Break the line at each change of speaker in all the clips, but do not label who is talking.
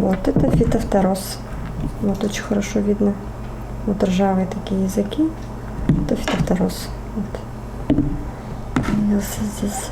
Вот это фитофтороз. Вот очень хорошо видно. Вот ржавые такие языки. Это фитофтороз. Вот. Появился здесь.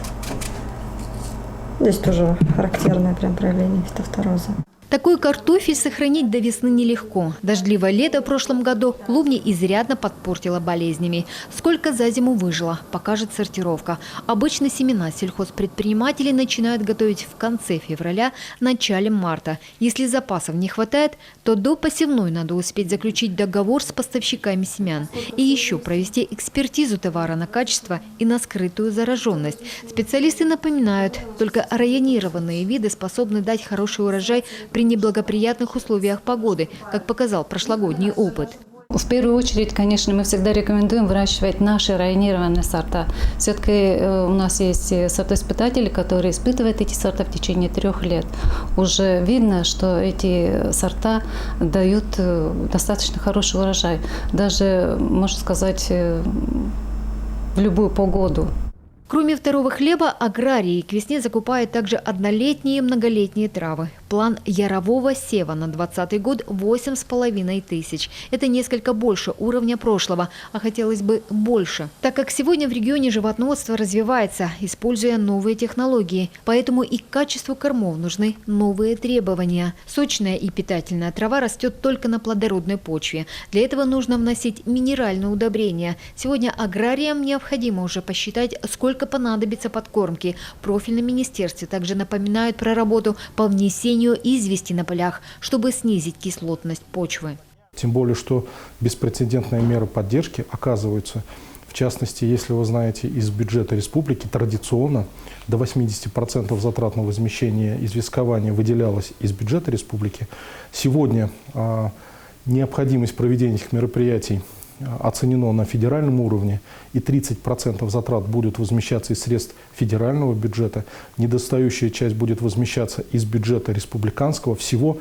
Здесь тоже характерное прям проявление фитофтороза.
Такой картофель сохранить до весны нелегко. Дождливое лето в прошлом году клубни изрядно подпортило болезнями. Сколько за зиму выжило, покажет сортировка. Обычно семена сельхозпредприниматели начинают готовить в конце февраля, начале марта. Если запасов не хватает, то до посевной надо успеть заключить договор с поставщиками семян. И еще провести экспертизу товара на качество и на скрытую зараженность. Специалисты напоминают, только районированные виды способны дать хороший урожай при неблагоприятных условиях погоды, как показал прошлогодний опыт.
В первую очередь, конечно, мы всегда рекомендуем выращивать наши районированные сорта. Все-таки у нас есть сортоиспытатели, которые испытывают эти сорта в течение 3 лет. Уже видно, что эти сорта дают достаточно хороший урожай. Даже, можно сказать, в любую погоду.
Кроме второго хлеба, аграрии к весне закупают также однолетние и многолетние травы. План ярового сева на 2020 год – 8,5 тысяч. Это несколько больше уровня прошлого, а хотелось бы больше. Так как сегодня в регионе животноводство развивается, используя новые технологии. Поэтому и к качеству кормов нужны новые требования. Сочная и питательная трава растет только на плодородной почве. Для этого нужно вносить минеральные удобрения. Сегодня аграриям необходимо уже посчитать, сколько понадобится подкормки. В профильном министерстве также напоминают про работу по внесению извести на полях, чтобы снизить кислотность почвы.
Тем более, что беспрецедентные меры поддержки оказываются. В частности, если вы знаете, из бюджета республики традиционно до 80% затрат на возмещение известкования выделялось из бюджета республики. Сегодня необходимость проведения этих мероприятий оценено на федеральном уровне, и 30% затрат будут возмещаться из средств федерального бюджета, недостающая часть будет возмещаться из бюджета республиканского. Всего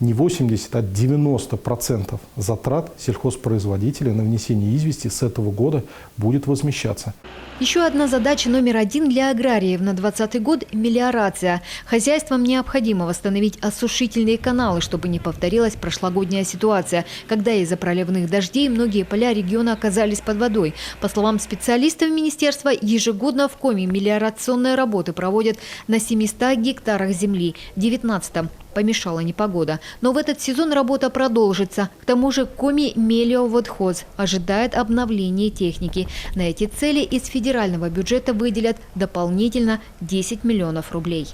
не 80, а 90% затрат сельхозпроизводителя на внесение извести с этого года будет возмещаться.
Еще одна задача номер 1 для аграриев на 2020 год – мелиорация. Хозяйствам необходимо восстановить осушительные каналы, чтобы не повторилась прошлогодняя ситуация, когда из-за проливных дождей многие поля региона оказались под водой. По словам специалистов министерства, ежегодно в Коми мелиорационные работы проводят на 700 гектарах земли. В 2019-м помешала непогода. Но в этот сезон работа продолжится. К тому же Коми Мелиоводхоз ожидает обновления техники. На эти цели из федерального бюджета выделят дополнительно 10 миллионов рублей.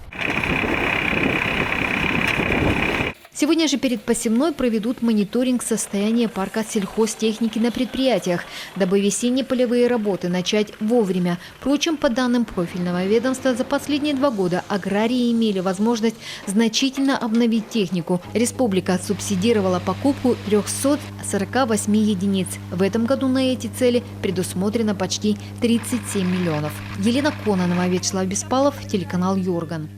Сегодня же перед посевной проведут мониторинг состояния парка сельхозтехники на предприятиях, дабы весенние полевые работы начать вовремя. Впрочем, по данным профильного ведомства, за последние 2 года аграрии имели возможность значительно обновить технику. Республика субсидировала покупку 348 единиц. В этом году на эти цели предусмотрено почти 37 миллионов. Елена Кононова, Вячеслав Беспалов, телеканал Юрган.